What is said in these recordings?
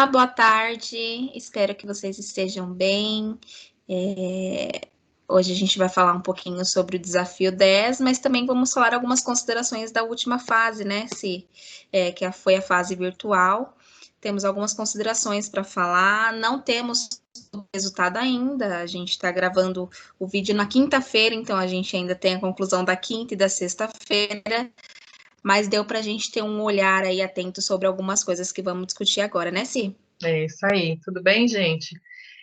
Olá, boa tarde. Espero que vocês estejam bem. Hoje a gente vai falar um pouquinho sobre o desafio 10, mas também vamos falar algumas considerações da última fase, né? Foi a fase virtual. Temos algumas considerações para falar. Não temos o resultado ainda. A gente está gravando o vídeo na quinta-feira, então a gente ainda tem a conclusão da quinta e da sexta-feira. Mas deu para a gente ter um olhar aí atento sobre algumas coisas que vamos discutir agora, né, Si? É isso aí, tudo bem, gente?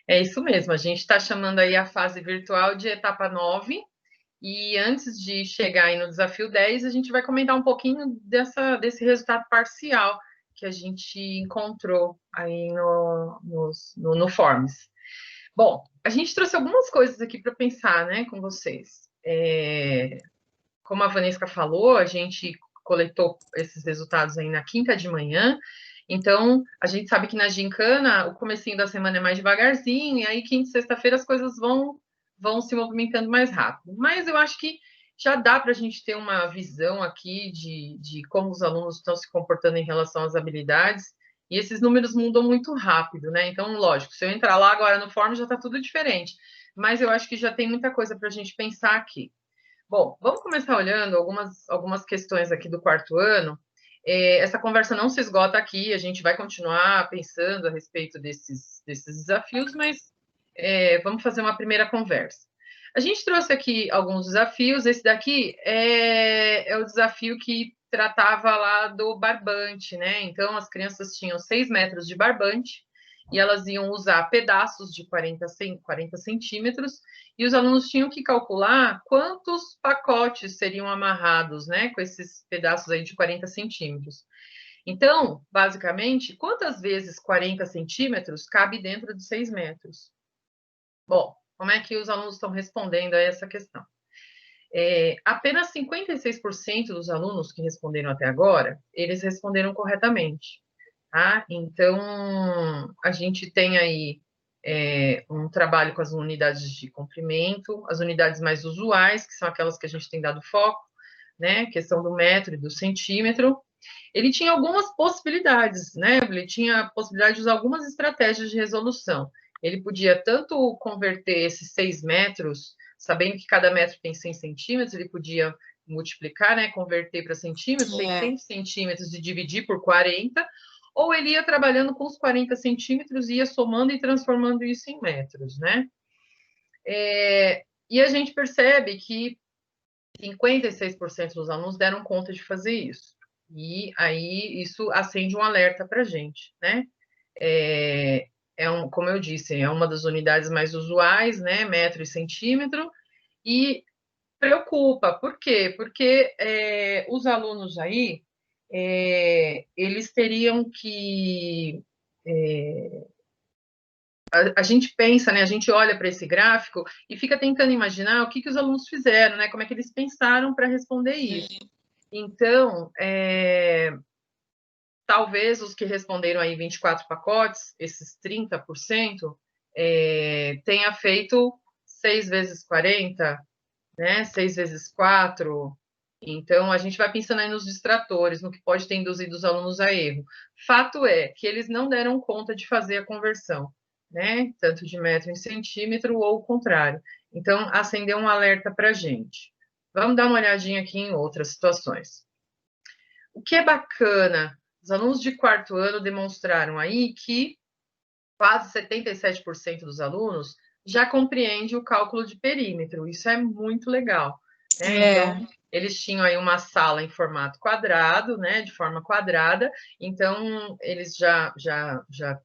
É isso mesmo, a gente está chamando aí a fase virtual de etapa 9, e antes de chegar aí no desafio 10, a gente vai comentar um pouquinho desse resultado parcial que a gente encontrou aí no Forms. Bom, a gente trouxe algumas coisas aqui para pensar, né, com vocês. Como a Vanessa falou, a gente coletou esses resultados aí na quinta de manhã. Então, a gente sabe que na gincana, o comecinho da semana é mais devagarzinho, e aí quinta e sexta-feira as coisas vão se movimentando mais rápido. Mas eu acho que já dá para a gente ter uma visão aqui de como os alunos estão se comportando em relação às habilidades, e esses números mudam muito rápido, né? Então, lógico, se eu entrar lá agora no Form, já está tudo diferente. Mas eu acho que já tem muita coisa para a gente pensar aqui. Bom, vamos começar olhando algumas questões aqui do quarto ano. Essa conversa não se esgota aqui, a gente vai continuar pensando a respeito desses desafios, mas vamos fazer uma primeira conversa. A gente trouxe aqui alguns desafios, esse daqui é o desafio que tratava lá do barbante, né? Então, as crianças tinham 6 metros de barbante, e elas iam usar pedaços de 40 centímetros, e os alunos tinham que calcular quantos pacotes seriam amarrados, né, com esses pedaços aí de 40 centímetros. Então, basicamente, quantas vezes 40 centímetros cabe dentro de 6 metros? Bom, como é que os alunos estão respondendo a essa questão? Apenas 56% dos alunos que responderam até agora, eles responderam corretamente. Tá? Então, a gente tem aí um trabalho com as unidades de comprimento, as unidades mais usuais, que são aquelas que a gente tem dado foco, né? Questão do metro e do centímetro. Ele tinha algumas possibilidades, né? Ele tinha a possibilidade de usar algumas estratégias de resolução. Ele podia tanto converter esses 6 metros, sabendo que cada metro tem 100 centímetros, ele podia multiplicar, né? Converter para centímetros, 600 centímetros e dividir por 40, ou ele ia trabalhando com os 40 centímetros, ia somando e transformando isso em metros, né? E a gente percebe que 56% dos alunos deram conta de fazer isso. E aí isso acende um alerta para a gente, né? Como eu disse, é uma das unidades mais usuais, né? Metro e centímetro, e preocupa. Por quê? Porque os alunos aí, eles teriam que a gente pensa, né? A gente olha para esse gráfico e fica tentando imaginar o que os alunos fizeram, né? Como é que eles pensaram para responder isso. Então, talvez os que responderam aí 24 pacotes, esses 30%, tenha feito 6 vezes 40, né? 6 vezes 4. Então, a gente vai pensando aí nos distratores, no que pode ter induzido os alunos a erro. Fato é que eles não deram conta de fazer a conversão, né? Tanto de metro em centímetro ou o contrário. Então, acendeu um alerta para a gente. Vamos dar uma olhadinha aqui em outras situações. O que é bacana, os alunos de quarto ano demonstraram aí que quase 77% dos alunos já compreende o cálculo de perímetro. Isso é muito legal, né? Então, eles tinham aí uma sala em formato quadrado, né, de forma quadrada, então eles já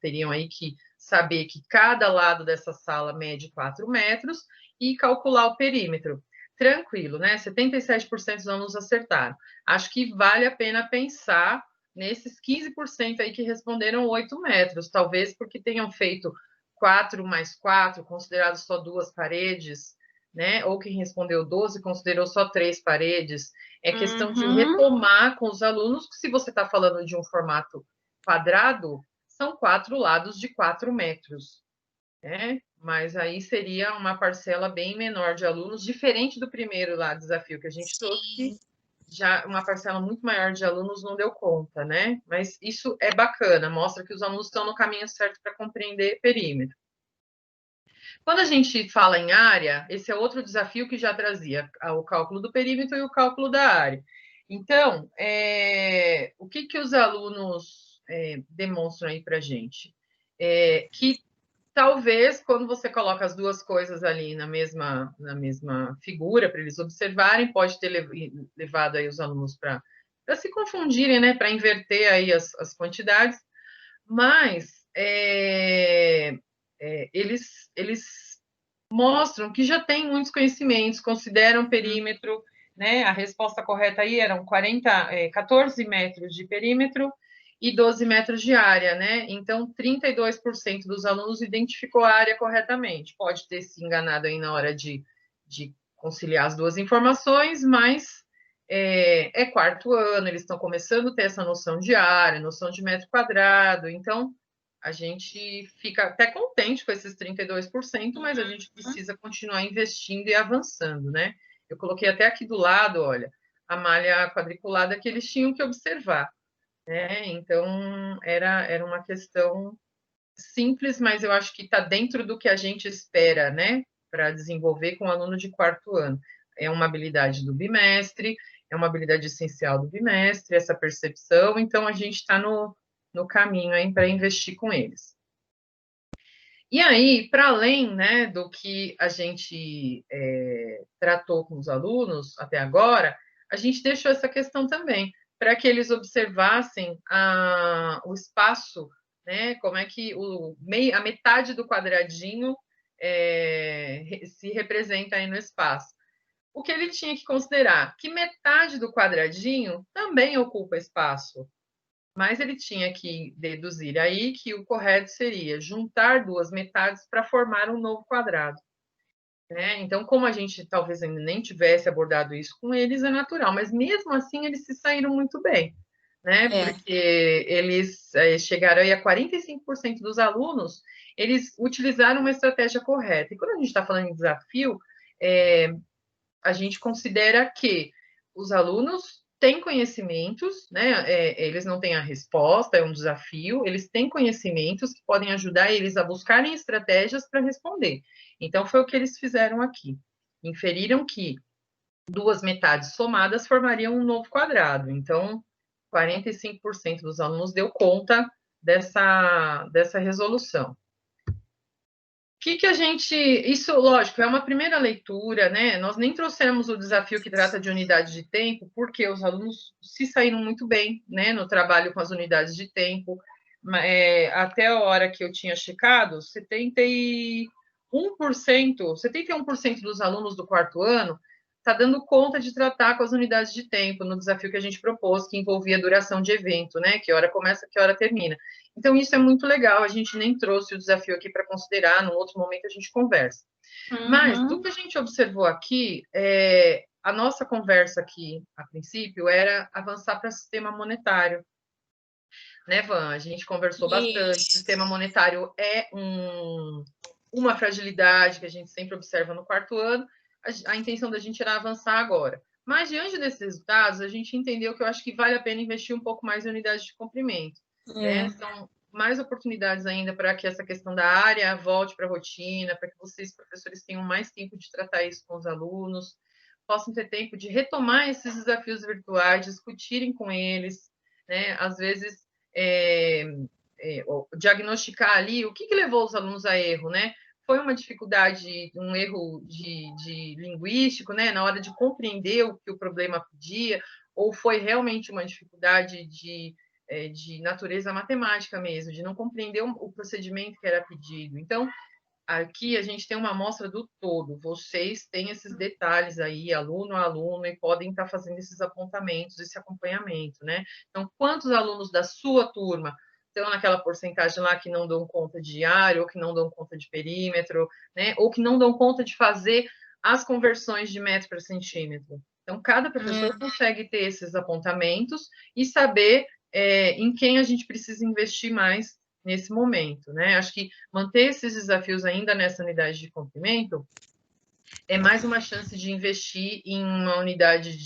teriam aí que saber que cada lado dessa sala mede 4 metros e calcular o perímetro. Tranquilo, né? 77% dos alunos acertaram. Acho que vale a pena pensar nesses 15% aí que responderam 8 metros, talvez porque tenham feito 4 mais 4, considerado só 2 paredes, né? Ou quem respondeu 12 considerou só 3 paredes. É questão de retomar com os alunos, que se você está falando de um formato quadrado, são 4 lados de 4 metros, né? Mas aí seria uma parcela bem menor de alunos, diferente do primeiro lá desafio que a gente trouxe, já uma parcela muito maior de alunos não deu conta, né? Mas isso é bacana, mostra que os alunos estão no caminho certo para compreender perímetro. Quando a gente fala em área, esse é outro desafio que já trazia o cálculo do perímetro e o cálculo da área. Então, o que os alunos demonstram aí para a gente? Que talvez, quando você coloca as duas coisas ali na mesma figura, para eles observarem, pode ter levado aí os alunos para se confundirem, né? Para inverter aí as quantidades, mas eles mostram que já têm muitos conhecimentos, consideram perímetro, né? A resposta correta aí eram 14 metros de perímetro e 12 metros de área, né? Então, 32% dos alunos identificou a área corretamente. Pode ter se enganado aí na hora de conciliar as duas informações, mas é quarto ano, eles estão começando a ter essa noção de área, noção de metro quadrado, então a gente fica até contente com esses 32%, mas a gente precisa continuar investindo e avançando, né? Eu coloquei até aqui do lado, olha, a malha quadriculada que eles tinham que observar, né? Então, era uma questão simples, mas eu acho que está dentro do que a gente espera, né? Para desenvolver com o aluno de quarto ano. É uma habilidade do bimestre, é uma habilidade essencial do bimestre, essa percepção, então a gente está no caminho aí para investir com eles. E aí, para além, né, do que a gente tratou com os alunos até agora, a gente deixou essa questão também, para que eles observassem o espaço, né, como é que a metade do quadradinho se representa aí no espaço. O que ele tinha que considerar? Que metade do quadradinho também ocupa espaço. Mas ele tinha que deduzir aí que o correto seria juntar duas metades para formar um novo quadrado. Né? Então, como a gente talvez ainda nem tivesse abordado isso com eles, é natural, mas mesmo assim eles se saíram muito bem, né? Porque eles chegaram aí a 45% dos alunos, eles utilizaram uma estratégia correta. E quando a gente está falando em desafio, a gente considera que os alunos têm conhecimentos, né? Eles não têm a resposta, é um desafio, eles têm conhecimentos que podem ajudar eles a buscarem estratégias para responder. Então, foi o que eles fizeram aqui. Inferiram que duas metades somadas formariam um novo quadrado. Então, 45% dos alunos deu conta dessa resolução. Que a gente... Isso, lógico, é uma primeira leitura, né? Nós nem trouxemos o desafio que trata de unidade de tempo, porque os alunos se saíram muito bem, né, no trabalho com as unidades de tempo. Até a hora que eu tinha checado, 71% dos alunos do quarto ano está dando conta de tratar com as unidades de tempo no desafio que a gente propôs, que envolvia a duração de evento, né? Que hora começa, que hora termina. Então, isso é muito legal, a gente nem trouxe o desafio aqui para considerar, num outro momento a gente conversa. Mas, do que a gente observou aqui, a nossa conversa aqui, a princípio, era avançar para o sistema monetário. Né, Van? A gente conversou bastante. O sistema monetário é uma fragilidade que a gente sempre observa no quarto ano. A intenção da gente era avançar agora. Mas, diante desses resultados, a gente entendeu que eu acho que vale a pena investir um pouco mais em unidades de comprimento. Né? São mais oportunidades ainda para que essa questão da área volte para a rotina, para que vocês, professores, tenham mais tempo de tratar isso com os alunos, possam ter tempo de retomar esses desafios virtuais, discutirem com eles, né? Às vezes, diagnosticar ali o que levou os alunos a erro, né? Foi uma dificuldade, um erro de linguístico, né? Na hora de compreender o que o problema pedia, ou foi realmente uma dificuldade de natureza matemática mesmo, de não compreender o procedimento que era pedido. Então, aqui a gente tem uma amostra do todo. Vocês têm esses detalhes aí, aluno a aluno, e podem estar fazendo esses apontamentos, esse acompanhamento, né? Então, quantos alunos da sua turma estão naquela porcentagem lá que não dão conta de área, ou que não dão conta de perímetro, né? Ou que não dão conta de fazer as conversões de metro para centímetro. Então, cada professor consegue ter esses apontamentos e saber em quem a gente precisa investir mais nesse momento, né? Acho que manter esses desafios ainda nessa unidade de comprimento é mais uma chance de investir em uma unidade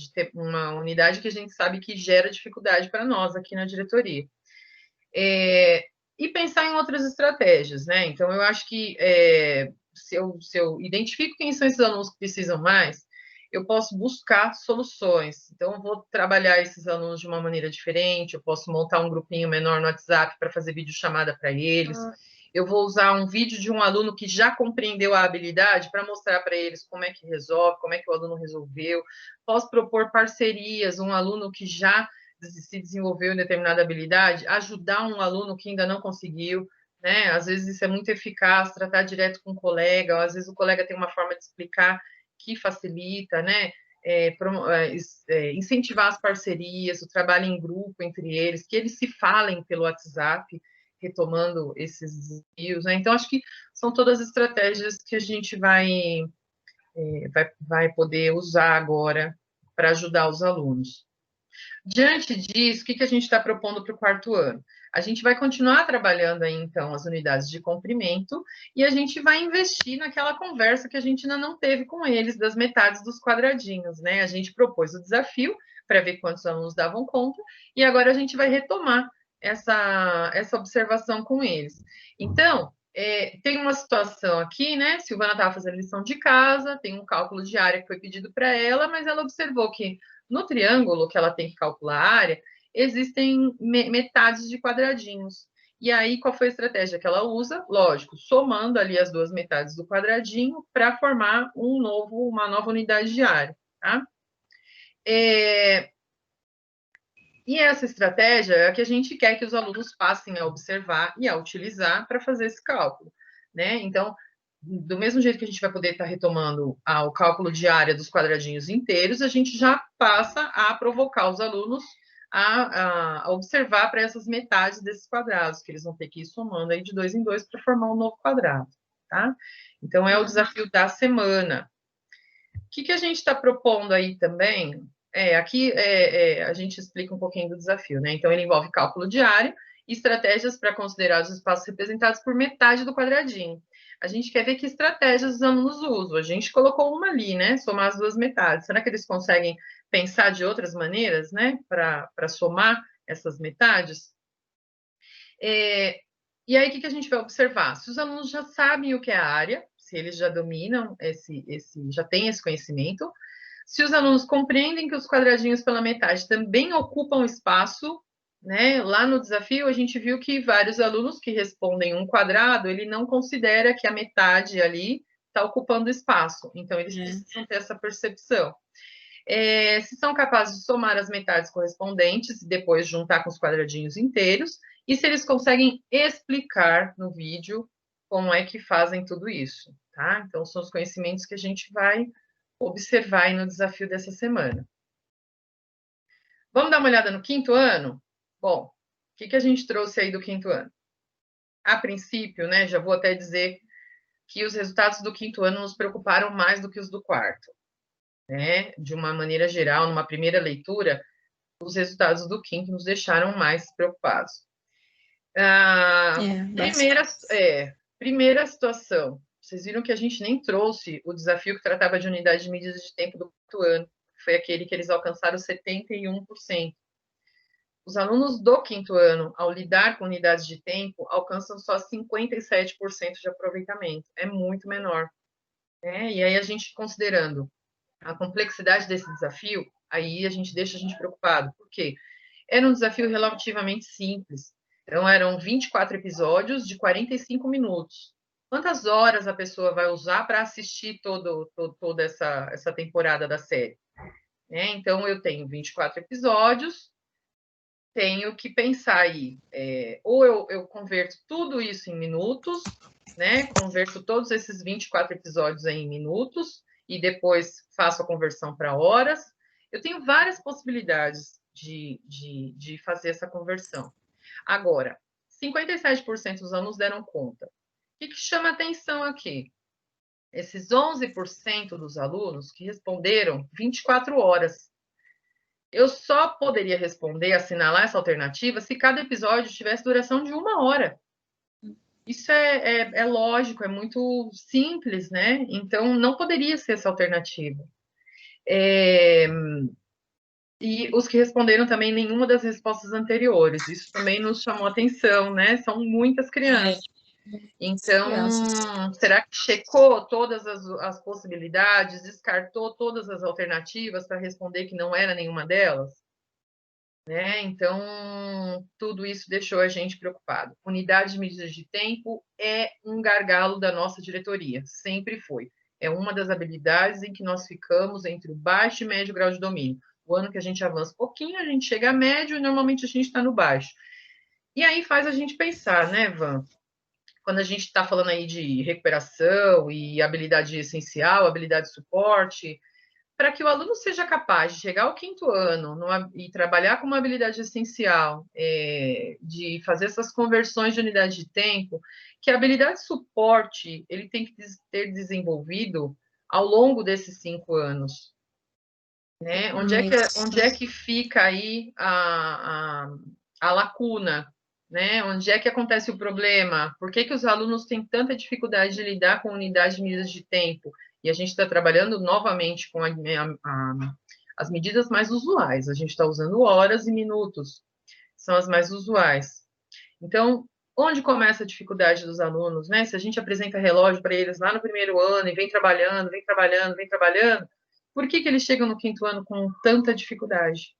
que a gente sabe que gera dificuldade para nós aqui na diretoria. E pensar em outras estratégias, né? Então, eu acho que se eu identifico quem são esses alunos que precisam mais, eu posso buscar soluções. Então, eu vou trabalhar esses alunos de uma maneira diferente, eu posso montar um grupinho menor no WhatsApp para fazer videochamada para eles. Eu vou usar um vídeo de um aluno que já compreendeu a habilidade para mostrar para eles como é que resolve, como é que o aluno resolveu. Posso propor parcerias, um aluno que já se desenvolveu em determinada habilidade, ajudar um aluno que ainda não conseguiu, né? Às vezes isso é muito eficaz, tratar direto com o colega, ou às vezes o colega tem uma forma de explicar que facilita, né? Incentivar as parcerias, o trabalho em grupo entre eles, que eles se falem pelo WhatsApp, retomando esses desafios, né? Então, acho que são todas estratégias que a gente vai poder usar agora para ajudar os alunos. Diante disso, o que a gente está propondo para o quarto ano? A gente vai continuar trabalhando aí, então, as unidades de comprimento e a gente vai investir naquela conversa que a gente ainda não teve com eles, das metades dos quadradinhos, né? A gente propôs o desafio para ver quantos alunos davam conta e agora a gente vai retomar essa observação com eles. Então, tem uma situação aqui, né? Silvana estava fazendo lição de casa, tem um cálculo de área que foi pedido para ela, mas ela observou que no triângulo que ela tem que calcular a área, existem metades de quadradinhos. E aí, qual foi a estratégia que ela usa? Lógico, somando ali as duas metades do quadradinho para formar uma nova unidade de área. Tá? E essa estratégia é a que a gente quer que os alunos passem a observar e a utilizar para fazer esse cálculo. Né? Então, do mesmo jeito que a gente vai poder estar retomando o cálculo de área dos quadradinhos inteiros, a gente já passa a provocar os alunos a observar para essas metades desses quadrados, que eles vão ter que ir somando aí de 2 em 2 para formar um novo quadrado, tá? Então, é o desafio da semana. O que a gente está propondo aí também? Aqui a gente explica um pouquinho do desafio, né? Então, ele envolve cálculo de área e estratégias para considerar os espaços representados por metade do quadradinho. A gente quer ver que estratégias os alunos usam. A gente colocou uma ali, né? Somar as duas metades. Será que eles conseguem pensar de outras maneiras, né? Para somar essas metades? E aí, o que a gente vai observar? Se os alunos já sabem o que é a área, se eles já dominam já têm esse conhecimento, se os alunos compreendem que os quadradinhos pela metade também ocupam espaço, né? Lá no desafio, a gente viu que vários alunos que respondem um quadrado, ele não considera que a metade ali está ocupando espaço. Então, eles precisam ter essa percepção. Se são capazes de somar as metades correspondentes e depois juntar com os quadradinhos inteiros, e se eles conseguem explicar no vídeo como é que fazem tudo isso, tá? Então, são os conhecimentos que a gente vai observar aí no desafio dessa semana. Vamos dar uma olhada no quinto ano? Bom, o que a gente trouxe aí do quinto ano? A princípio, né, já vou até dizer que os resultados do quinto ano nos preocuparam mais do que os do quarto. Né? De uma maneira geral, numa primeira leitura, os resultados do quinto nos deixaram mais preocupados. Primeira situação. Vocês viram que a gente nem trouxe o desafio que tratava de unidade de medidas de tempo do quinto ano, que foi aquele que eles alcançaram 71%. Os alunos do quinto ano, ao lidar com unidades de tempo, alcançam só 57% de aproveitamento. É muito menor. Né? E aí a gente, considerando a complexidade desse desafio, aí a gente deixa a gente preocupado. Por quê? Era um desafio relativamente simples. Então, eram 24 episódios de 45 minutos. Quantas horas a pessoa vai usar para assistir toda essa temporada da série? Então, eu tenho 24 episódios, tenho que pensar aí, ou eu converto tudo isso em minutos, né? Converto todos esses 24 episódios aí em minutos, e depois faço a conversão para horas. Eu tenho várias possibilidades de fazer essa conversão. Agora, 57% dos alunos deram conta. O que chama atenção aqui? Esses 11% dos alunos que responderam 24 horas. Eu só poderia responder, assinalar essa alternativa, se cada episódio tivesse duração de 1 hora. Isso é lógico, é muito simples, né? Então, não poderia ser essa alternativa. E os que responderam também nenhuma das respostas anteriores. Isso também nos chamou atenção, né? São muitas crianças. Então, Crianças. será que checou todas as possibilidades, descartou todas as alternativas para responder que não era nenhuma delas? Né? Então, tudo isso deixou a gente preocupado. Unidade de medidas de tempo é um gargalo da nossa diretoria, sempre foi. É uma das habilidades em que nós ficamos entre o baixo e médio grau de domínio. O ano que a gente avança um pouquinho, a gente chega a médio e normalmente a gente está no baixo. E aí faz a gente pensar, né, Van? Quando a gente está falando aí de recuperação e habilidade essencial, habilidade de suporte, para que o aluno seja capaz de chegar ao quinto ano e trabalhar com uma habilidade essencial, de fazer essas conversões de unidade de tempo, que a habilidade de suporte ele tem que ter desenvolvido ao longo desses 5 anos. Né? Onde é que fica aí a lacuna? Né? Onde é que acontece o problema? Por que os alunos têm tanta dificuldade de lidar com unidades de medidas de tempo? E a gente está trabalhando novamente com as medidas mais usuais. A gente está usando horas e minutos, são as mais usuais. Então, onde começa a dificuldade dos alunos? Né? Se a gente apresenta relógio para eles lá no primeiro ano e vem trabalhando, vem trabalhando, vem trabalhando, por que eles chegam no quinto ano com tanta dificuldade?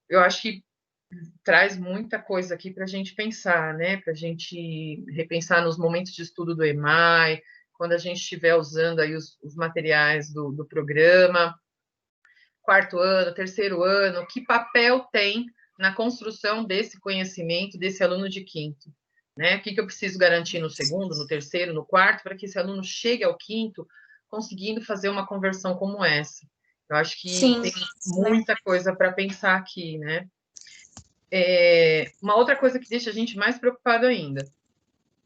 Eu acho que traz muita coisa aqui para a gente pensar, né? Para a gente repensar nos momentos de estudo do EMAI, quando a gente estiver usando aí os materiais do programa, quarto ano, terceiro ano, que papel tem na construção desse conhecimento desse aluno de quinto? Né? O que eu preciso garantir no segundo, no terceiro, no quarto, para que esse aluno chegue ao quinto conseguindo fazer uma conversão como essa? Eu acho que Sim, tem né? muita coisa para pensar aqui, né? Uma outra coisa que deixa a gente mais preocupado ainda.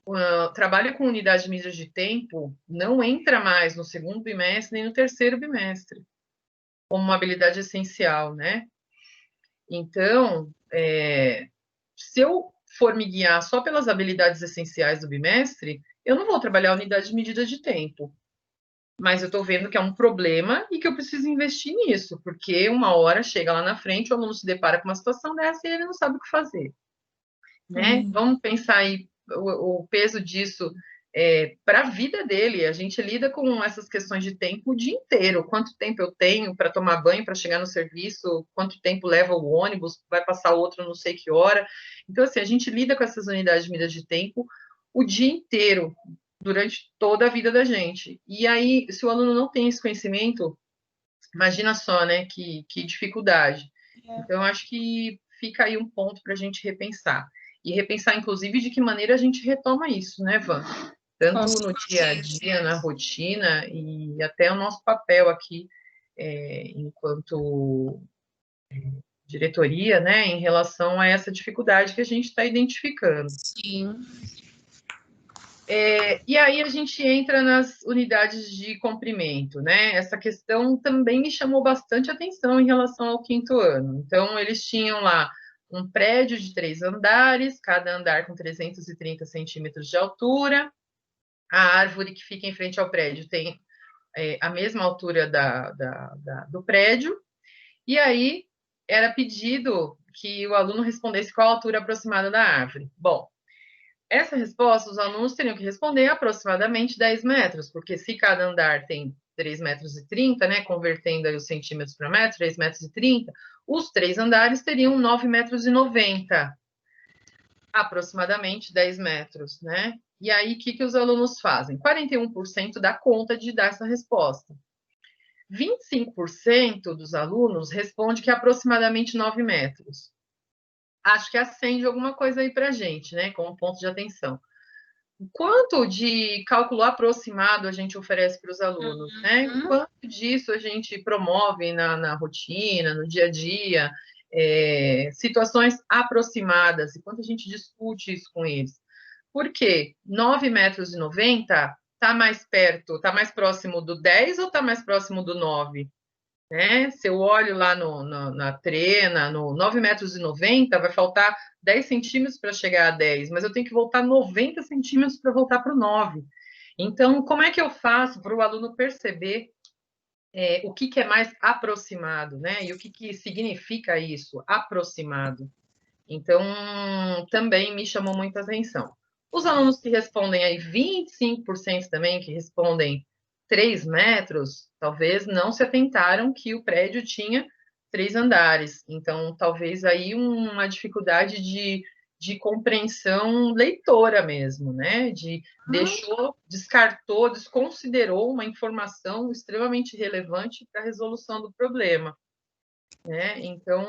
O trabalho com unidade de medidas de tempo não entra mais no segundo bimestre nem no terceiro bimestre como uma habilidade essencial, né? Então, se eu for me guiar só pelas habilidades essenciais do bimestre, eu não vou trabalhar a unidade de medida de tempo. Mas eu estou vendo que é um problema e que eu preciso investir nisso, porque uma hora chega lá na frente, o aluno se depara com uma situação dessa e ele não sabe o que fazer. Né? Vamos pensar aí o peso disso para a vida dele. A gente lida com essas questões de tempo o dia inteiro. Quanto tempo eu tenho para tomar banho, para chegar no serviço? Quanto tempo leva o ônibus? Vai passar outro não sei que hora? Então, assim, a gente lida com essas unidades de medida de tempo o dia inteiro, durante toda a vida da gente. E aí, se o aluno não tem esse conhecimento, imagina só, né, que dificuldade. Então, acho que fica aí um ponto para a gente repensar. E repensar, inclusive, de que maneira a gente retoma isso, né, Van? Tanto no dia a dia, na rotina, e até o nosso papel aqui, enquanto diretoria, né, em relação a essa dificuldade que a gente está identificando. Sim. E aí a gente entra nas unidades de comprimento, né? Essa questão também me chamou bastante atenção em relação ao quinto ano. Então, eles tinham lá um prédio de 3 andares, cada andar com 330 centímetros de altura. A árvore que fica em frente ao prédio tem a mesma altura do prédio. E aí era pedido que o aluno respondesse qual a altura aproximada da árvore. Bom, essa resposta, os alunos teriam que responder aproximadamente 10 metros, porque se cada andar tem 3,30 metros, né, convertendo aí os centímetros para metro, 3,30 metros, os 3 andares teriam 9,90 metros, aproximadamente 10 metros, né? E aí, o que os alunos fazem? 41% dá conta de dar essa resposta. 25% dos alunos responde que é aproximadamente 9 metros. Acho que acende alguma coisa aí para a gente, né? Como ponto de atenção. Quanto de cálculo aproximado a gente oferece para os alunos, né? Quanto disso a gente promove na rotina, no dia a dia, situações aproximadas, e quanto a gente discute isso com eles. Por quê? 9,90 metros está mais perto, está mais próximo do 10 ou está mais próximo do 9? né? Se eu olho lá na trena, no 9,90 m, vai faltar 10 centímetros para chegar a 10, mas eu tenho que voltar 90 centímetros para voltar para o 9. Então, como é que eu faço para o aluno perceber o que é mais aproximado, né? E o que significa isso, aproximado? Então, também me chamou muita atenção. Os alunos que respondem aí, 25% também, que respondem 3 metros, talvez não se atentaram que o prédio tinha 3 andares. Então, talvez aí uma dificuldade de compreensão leitora mesmo, né? Descartou, desconsiderou uma informação extremamente relevante para a resolução do problema, né? Então,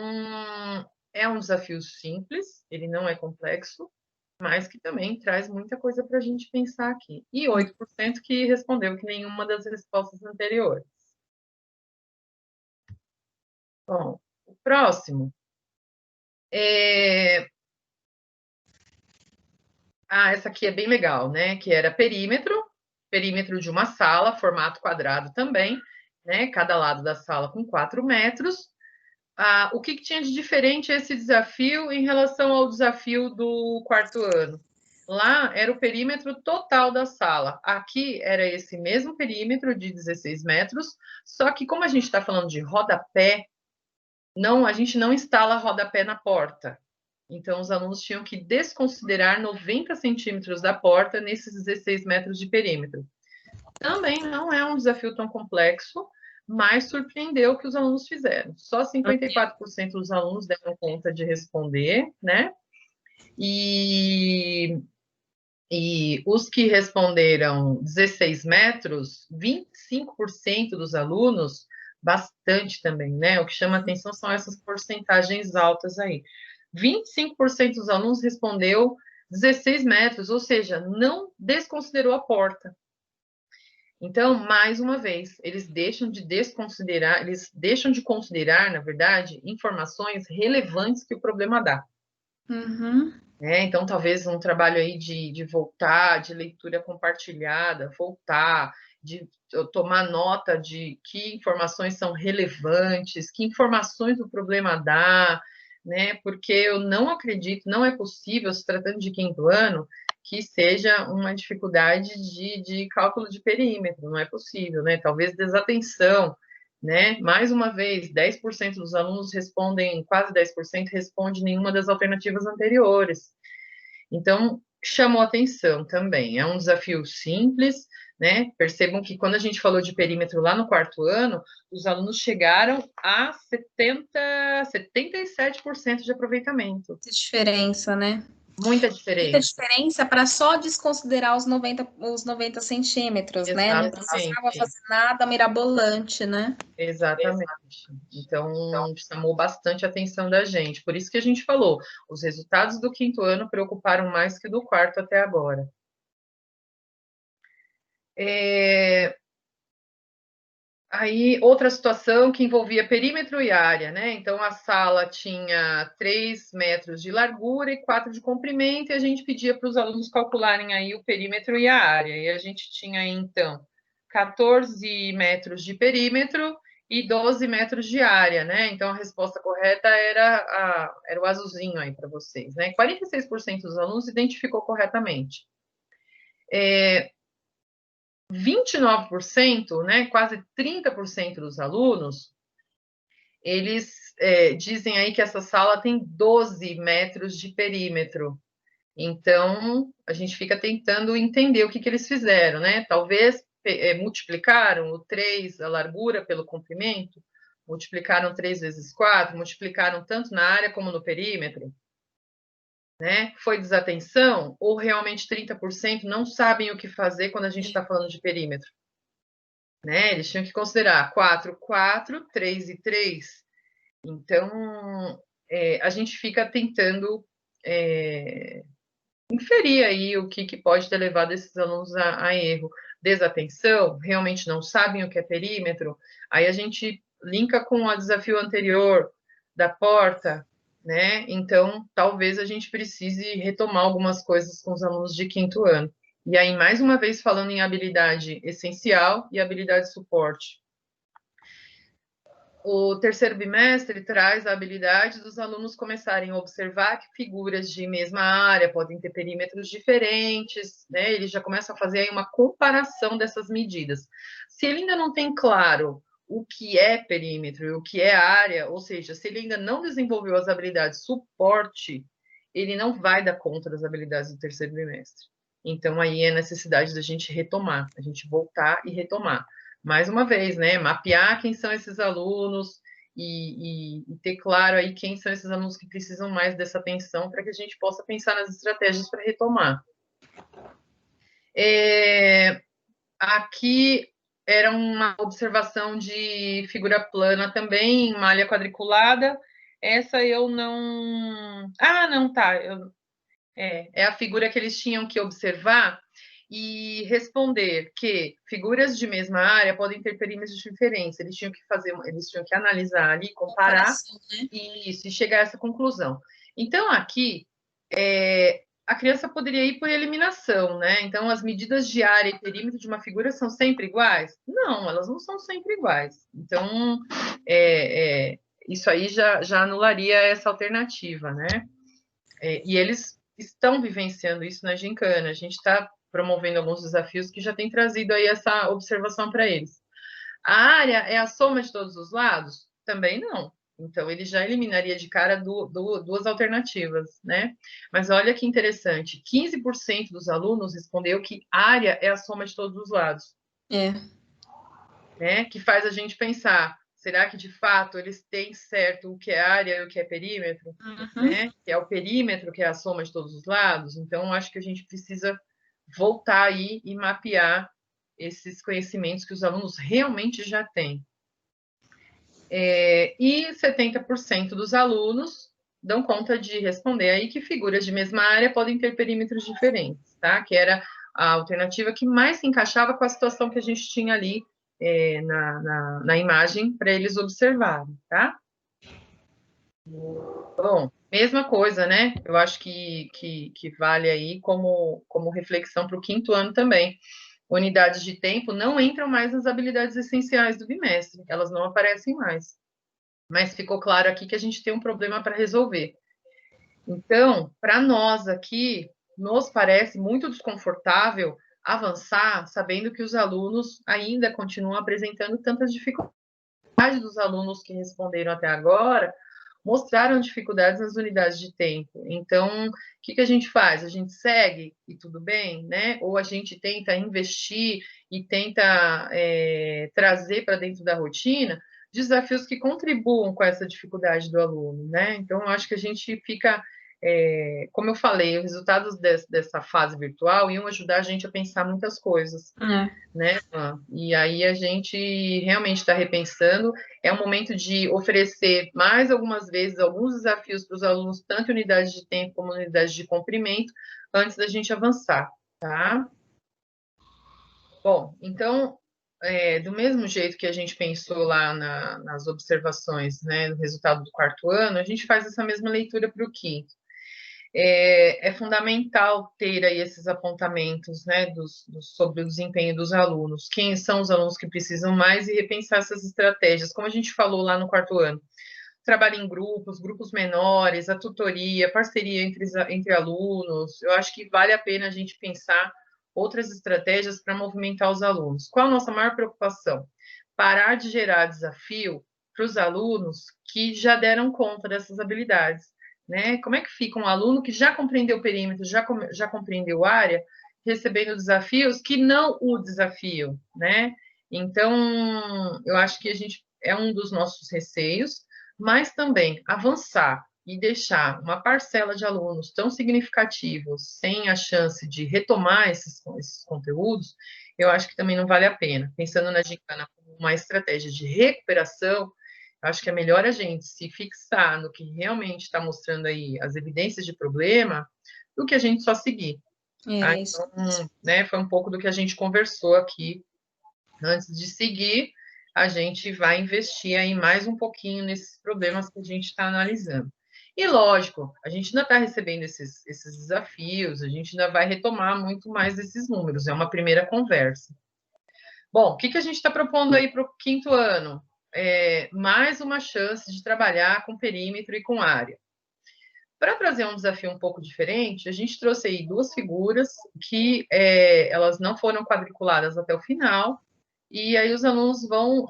é um desafio simples, ele não é complexo, mas que também traz muita coisa para a gente pensar aqui. E 8% que respondeu que nenhuma das respostas anteriores. Bom, o próximo essa aqui é bem legal, né? Que era perímetro de uma sala, formato quadrado também, né? Cada lado da sala com 4 metros. O que tinha de diferente esse desafio em relação ao desafio do quarto ano? Lá era o perímetro total da sala. Aqui era esse mesmo perímetro de 16 metros, só que como a gente está falando de rodapé, a gente não instala rodapé na porta. Então, os alunos tinham que desconsiderar 90 centímetros da porta nesses 16 metros de perímetro. Também não é um desafio tão complexo, mas surpreendeu o que os alunos fizeram. Só 54% dos alunos deram conta de responder, né? E os que responderam 16 metros, 25% dos alunos, bastante também, né? O que chama atenção são essas porcentagens altas aí. 25% dos alunos respondeu 16 metros, ou seja, não desconsiderou a porta. Então, mais uma vez, eles deixam de considerar, na verdade, informações relevantes que o problema dá. Uhum. Então, talvez um trabalho aí de voltar, de leitura compartilhada, voltar, de tomar nota de que informações são relevantes, que informações o problema dá, né? Porque eu não acredito, não é possível, se tratando de quinto ano, que seja uma dificuldade de cálculo de perímetro, não é possível, né? Talvez desatenção, né? Mais uma vez, 10% dos alunos respondem, quase 10% responde nenhuma das alternativas anteriores. Então, chamou atenção também. É um desafio simples, né? Percebam que quando a gente falou de perímetro lá no quarto ano, os alunos chegaram a 77% de aproveitamento. Que diferença, né? Muita diferença. Muita diferença para só desconsiderar os 90 centímetros, né? Não precisava fazer nada mirabolante, né? Exatamente. Então, chamou bastante a atenção da gente. Por isso que a gente falou, os resultados do quinto ano preocuparam mais que do quarto até agora. Aí, outra situação que envolvia perímetro e área, né? Então, a sala tinha 3 metros de largura e 4 de comprimento, e a gente pedia para os alunos calcularem aí o perímetro e a área. E a gente tinha aí, então, 14 metros de perímetro e 12 metros de área, né? Então, a resposta correta era o azulzinho aí para vocês, né? 46% dos alunos identificou corretamente. 29%, né, quase 30% dos alunos, eles dizem aí que essa sala tem 12 metros de perímetro. Então, a gente fica tentando entender o que eles fizeram, né? Talvez multiplicaram o 3, a largura, pelo comprimento, multiplicaram 3 vezes 4, multiplicaram tanto na área como no perímetro. Né? Foi desatenção ou realmente 30% não sabem o que fazer quando a gente está falando de perímetro? Né? Eles tinham que considerar 4, 4, 3 e 3. Então, a gente fica tentando inferir aí o que pode ter levado esses alunos a erro. Desatenção, realmente não sabem o que é perímetro. Aí a gente linka com o desafio anterior da porta, né? Então, talvez a gente precise retomar algumas coisas com os alunos de quinto ano. E aí, mais uma vez, falando em habilidade essencial e habilidade suporte. O terceiro bimestre traz a habilidade dos alunos começarem a observar que figuras de mesma área podem ter perímetros diferentes, né? Ele já começa a fazer aí uma comparação dessas medidas. Se ele ainda não tem claro o que é perímetro e o que é área, ou seja, se ele ainda não desenvolveu as habilidades suporte, ele não vai dar conta das habilidades do terceiro bimestre. Então, aí é necessidade da gente retomar, a gente voltar e retomar mais uma vez, né, mapear quem são esses alunos e ter claro aí quem são esses alunos que precisam mais dessa atenção para que a gente possa pensar nas estratégias para retomar. Aqui era uma observação de figura plana também, malha quadriculada. Essa eu não... Ah, não, tá. É a figura que eles tinham que observar e responder que figuras de mesma área podem ter perímetros diferentes. Eles tinham que analisar ali, comparar, né? E chegar a essa conclusão. Então, aqui, a criança poderia ir por eliminação, né? Então, as medidas de área e perímetro de uma figura são sempre iguais? Não, elas não são sempre iguais. Então, isso aí já anularia essa alternativa, né? E eles estão vivenciando isso na gincana. A gente está promovendo alguns desafios que já tem trazido aí essa observação para eles. A área é a soma de todos os lados? Também não. Então, ele já eliminaria de cara duas alternativas, né? Mas olha que interessante, 15% dos alunos respondeu que área é a soma de todos os lados. Né? Que faz a gente pensar, será que, de fato, eles têm certo o que é área e o que é perímetro? Né? Que é o perímetro, que é a soma de todos os lados. Então, acho que a gente precisa voltar aí e mapear esses conhecimentos que os alunos realmente já têm. E 70% dos alunos dão conta de responder aí que figuras de mesma área podem ter perímetros diferentes, tá? Que era a alternativa que mais se encaixava com a situação que a gente tinha ali na imagem para eles observarem, tá? Bom, mesma coisa, né? Eu acho que vale aí como reflexão para o quinto ano também. Unidades de tempo não entram mais nas habilidades essenciais do bimestre, elas não aparecem mais. Mas ficou claro aqui que a gente tem um problema para resolver. Então, para nós aqui, nos parece muito desconfortável avançar sabendo que os alunos ainda continuam apresentando tantas dificuldades. Dos alunos que responderam até agora mostraram dificuldades nas unidades de tempo. Então, o que a gente faz? A gente segue e tudo bem, né? Ou a gente tenta investir e tenta trazer para dentro da rotina desafios que contribuam com essa dificuldade do aluno, né? Então, acho que a gente fica, como eu falei, os resultados dessa fase virtual iam ajudar a gente a pensar muitas coisas, né? E aí a gente realmente está repensando. É um momento de oferecer mais algumas vezes alguns desafios para os alunos, tanto em unidades de tempo como unidades de comprimento, antes da gente avançar, tá? Bom, então, do mesmo jeito que a gente pensou lá nas observações, né, do resultado do quarto ano, a gente faz essa mesma leitura para o quinto. É fundamental ter aí esses apontamentos, né, sobre o desempenho dos alunos, quem são os alunos que precisam mais e repensar essas estratégias, como a gente falou lá no quarto ano. Trabalho em grupos menores, a tutoria, parceria entre alunos, eu acho que vale a pena a gente pensar outras estratégias para movimentar os alunos. Qual a nossa maior preocupação? Parar de gerar desafio para os alunos que já deram conta dessas habilidades. Né? Como é que fica um aluno que já compreendeu o perímetro, já compreendeu a área, recebendo desafios que não o desafiam, né? Então, eu acho que a gente é um dos nossos receios, mas também avançar e deixar uma parcela de alunos tão significativos sem a chance de retomar esses conteúdos, eu acho que também não vale a pena. Pensando na gincana como uma estratégia de recuperação, acho que é melhor a gente se fixar no que realmente está mostrando aí as evidências de problema do que a gente só seguir. Tá? Então, né, foi um pouco do que a gente conversou aqui. Antes de seguir, a gente vai investir aí mais um pouquinho nesses problemas que a gente está analisando. E, lógico, a gente ainda está recebendo esses desafios, a gente ainda vai retomar muito mais desses números, é uma primeira conversa. Bom, o que a gente está propondo aí para o quinto ano? mais uma chance de trabalhar com perímetro e com área. Para trazer um desafio um pouco diferente, a gente trouxe aí duas figuras que elas não foram quadriculadas até o final, e aí os alunos vão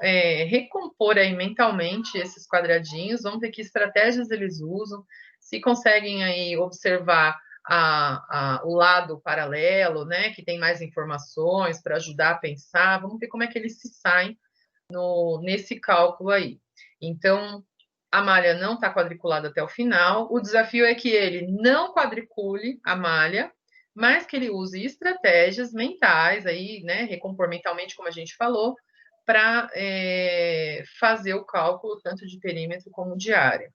recompor aí mentalmente esses quadradinhos, vão ver que estratégias eles usam, se conseguem aí observar o lado paralelo, né, que tem mais informações para ajudar a pensar, vamos ver como é que eles se saem nesse cálculo aí. Então, a malha não está quadriculada até o final. O desafio é que ele não quadricule a malha, mas que ele use estratégias mentais, aí, né, recompor mentalmente, como a gente falou, para fazer o cálculo tanto de perímetro como de área.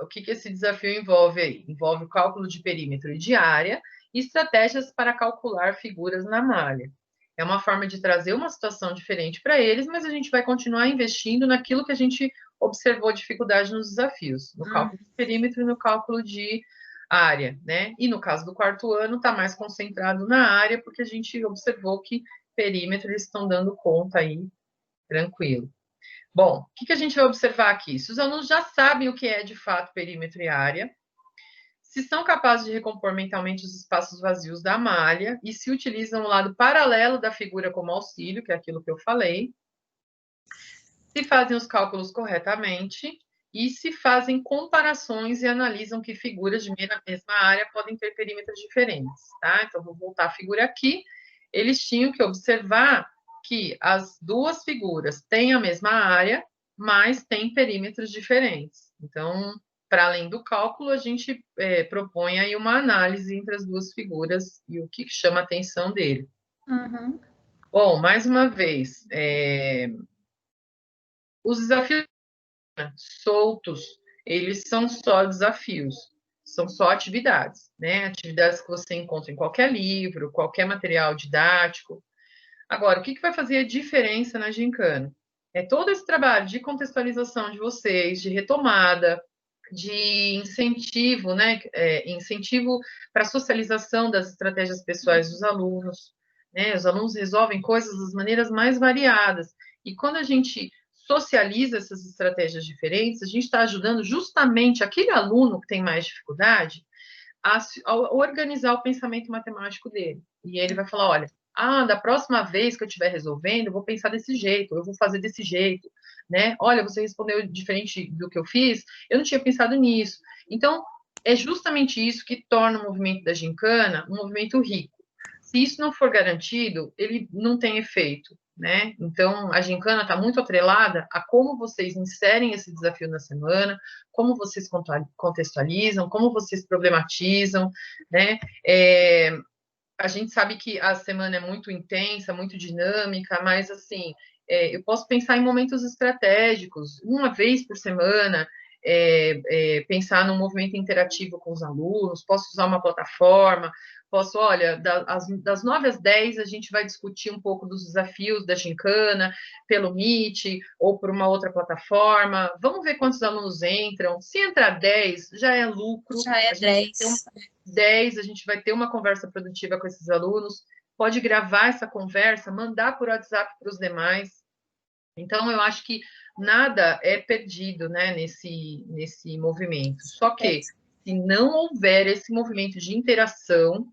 O que esse desafio envolve aí? Envolve o cálculo de perímetro e de área e estratégias para calcular figuras na malha. É uma forma de trazer uma situação diferente para eles, mas a gente vai continuar investindo naquilo que a gente observou dificuldade nos desafios, no cálculo de perímetro e no cálculo de área, né? E no caso do quarto ano, está mais concentrado na área, porque a gente observou que perímetro eles estão dando conta aí, tranquilo. Bom, o que a gente vai observar aqui? Se os alunos já sabem o que é de fato perímetro e área, se são capazes de recompor mentalmente os espaços vazios da malha e se utilizam o lado paralelo da figura como auxílio, que é aquilo que eu falei, se fazem os cálculos corretamente e se fazem comparações e analisam que figuras de mesma área podem ter perímetros diferentes, tá? Então, vou voltar a figura aqui. Eles tinham que observar que as duas figuras têm a mesma área, mas têm perímetros diferentes. Então, para além do cálculo, a gente propõe aí uma análise entre as duas figuras e o que chama a atenção dele. Uhum. Bom, mais uma vez, os desafios soltos, eles são só desafios, são só atividades, né? Atividades que você encontra em qualquer livro, qualquer material didático. Agora, o que vai fazer a diferença na gincana? É todo esse trabalho de contextualização de vocês, de retomada, de incentivo, né? Incentivo para a socialização das estratégias pessoais dos alunos, né? Os alunos resolvem coisas das maneiras mais variadas. E quando a gente socializa essas estratégias diferentes, a gente está ajudando justamente aquele aluno que tem mais dificuldade a organizar o pensamento matemático dele. E ele vai falar, olha, da próxima vez que eu estiver resolvendo, eu vou pensar desse jeito, eu vou fazer desse jeito, né? Olha, você respondeu diferente do que eu fiz, eu não tinha pensado nisso. Então, é justamente isso que torna o movimento da gincana um movimento rico. Se isso não for garantido, ele não tem efeito, né? Então, a gincana está muito atrelada a como vocês inserem esse desafio na semana, como vocês contextualizam, como vocês problematizam, né? A gente sabe que a semana é muito intensa, muito dinâmica, mas, assim, eu posso pensar em momentos estratégicos, uma vez por semana, pensar num movimento interativo com os alunos, posso usar uma plataforma, posso, olha, das 9 às 10 a gente vai discutir um pouco dos desafios da gincana, pelo Meet ou por uma outra plataforma, vamos ver quantos alunos entram, se entrar 10, já é lucro. Já é 10. 10, a gente vai ter uma conversa produtiva com esses alunos, pode gravar essa conversa, mandar por WhatsApp para os demais. Então, eu acho que nada é perdido, né, nesse movimento. Só que, se não houver esse movimento de interação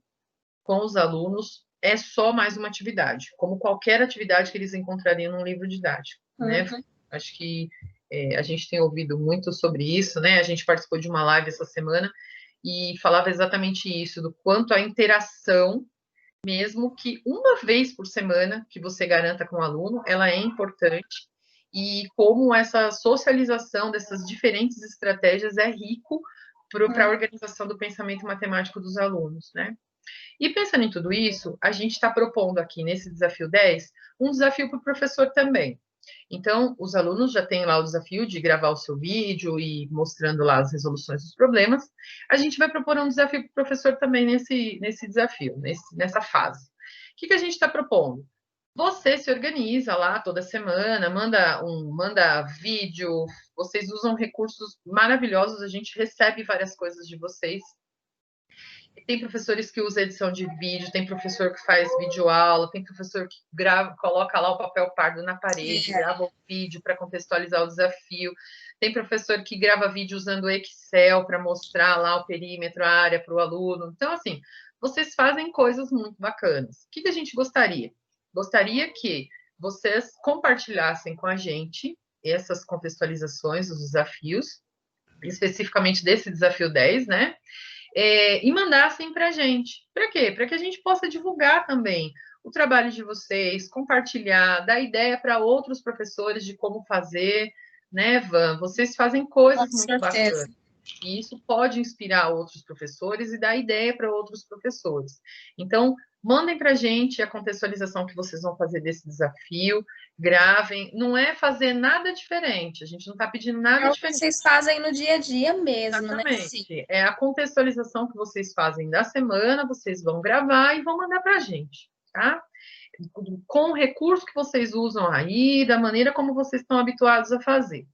com os alunos, é só mais uma atividade, como qualquer atividade que eles encontrariam num livro didático, né? Acho que a gente tem ouvido muito sobre isso, né? A gente participou de uma live essa semana e falava exatamente isso, do quanto a interação, mesmo que uma vez por semana que você garanta com o aluno, ela é importante, e como essa socialização dessas diferentes estratégias é rico para a organização do pensamento matemático dos alunos, né? E pensando em tudo isso, a gente está propondo aqui nesse desafio 10 um desafio para o professor também. Então, os alunos já têm lá o desafio de gravar o seu vídeo e mostrando lá as resoluções dos problemas. A gente vai propor um desafio para o professor também nesse desafio, nessa fase. O que a gente está propondo? Você se organiza lá toda semana, manda vídeo, vocês usam recursos maravilhosos, a gente recebe várias coisas de vocês. Tem professores que usam edição de vídeo, tem professor que faz videoaula, tem professor que grava, coloca lá o papel pardo na parede, grava o vídeo para contextualizar o desafio. Tem professor que grava vídeo usando o Excel para mostrar lá o perímetro, a área para o aluno. Então, assim, vocês fazem coisas muito bacanas. O que a gente gostaria? Gostaria que vocês compartilhassem com a gente essas contextualizações dos desafios, especificamente desse desafio 10, né? E mandassem para a gente. Para quê? Para que a gente possa divulgar também o trabalho de vocês, compartilhar, dar ideia para outros professores de como fazer, né, Van? Vocês fazem coisas muito bacanas. E isso pode inspirar outros professores e dar ideia para outros professores. Então, mandem para a gente a contextualização que vocês vão fazer desse desafio, gravem. Não é fazer nada diferente, a gente não está pedindo nada diferente. Vocês fazem no dia a dia mesmo, Exatamente. né? É a contextualização que vocês fazem da semana, vocês vão gravar e vão mandar para a gente, tá? Com o recurso que vocês usam aí, da maneira como vocês estão habituados a fazer.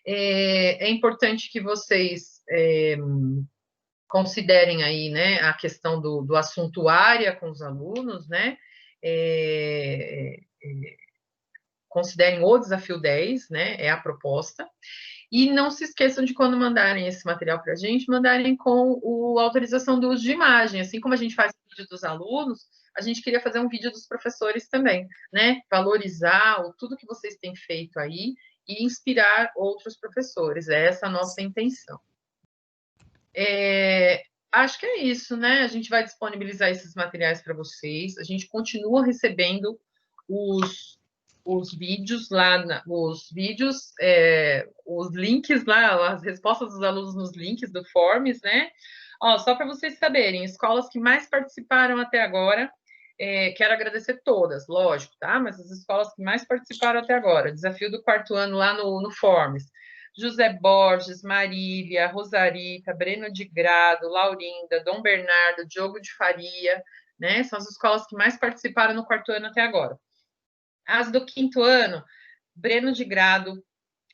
É importante que vocês considerem aí, né, a questão do assunto área com os alunos, né? Considerem o desafio 10, né? É a proposta. E não se esqueçam de, quando mandarem esse material para a gente, mandarem com a autorização do uso de imagem. Assim como a gente faz o vídeo dos alunos, a gente queria fazer um vídeo dos professores também, né? Valorizar tudo que vocês têm feito aí e inspirar outros professores. É essa a nossa intenção. Acho que é isso, né? A gente vai disponibilizar esses materiais para vocês. A gente continua recebendo os vídeos lá, os links lá, as respostas dos alunos nos links do Forms, né? Ó, só para vocês saberem, escolas que mais participaram até agora, quero agradecer todas, lógico, tá? Mas as escolas que mais participaram até agora, desafio do 4º ano lá no Forms: José Borges, Marília, Rosarita, Breno de Grado, Laurinda, Dom Bernardo, Diogo de Faria, né? São as escolas que mais participaram no 4º ano até agora. As do 5º ano: Breno de Grado,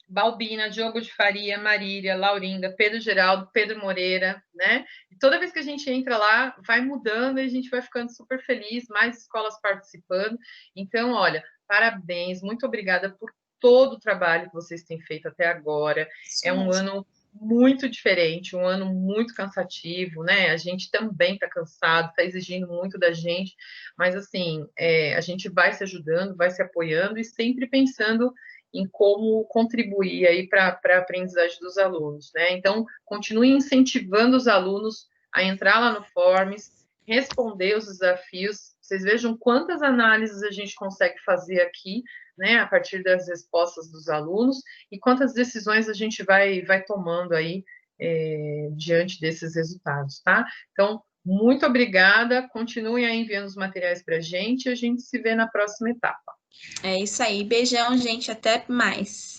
Balbina, Diogo de Faria, Marília, Laurinda, Pedro Geraldo, Pedro Moreira, né? E toda vez que a gente entra lá, vai mudando e a gente vai ficando super feliz, mais escolas participando. Então, olha, parabéns, muito obrigada por todo o trabalho que vocês têm feito até agora. É um ano muito diferente, um ano muito cansativo, né? A gente também está cansado, está exigindo muito da gente, mas assim, a gente vai se ajudando, vai se apoiando e sempre pensando em como contribuir aí para a aprendizagem dos alunos, né? Então, continue incentivando os alunos a entrar lá no Forms, responder os desafios. Vocês vejam quantas análises a gente consegue fazer aqui, né, a partir das respostas dos alunos, e quantas decisões a gente vai tomando aí diante desses resultados, tá? Então, muito obrigada, continuem aí enviando os materiais para a gente se vê na próxima etapa. É isso aí, beijão, gente, até mais.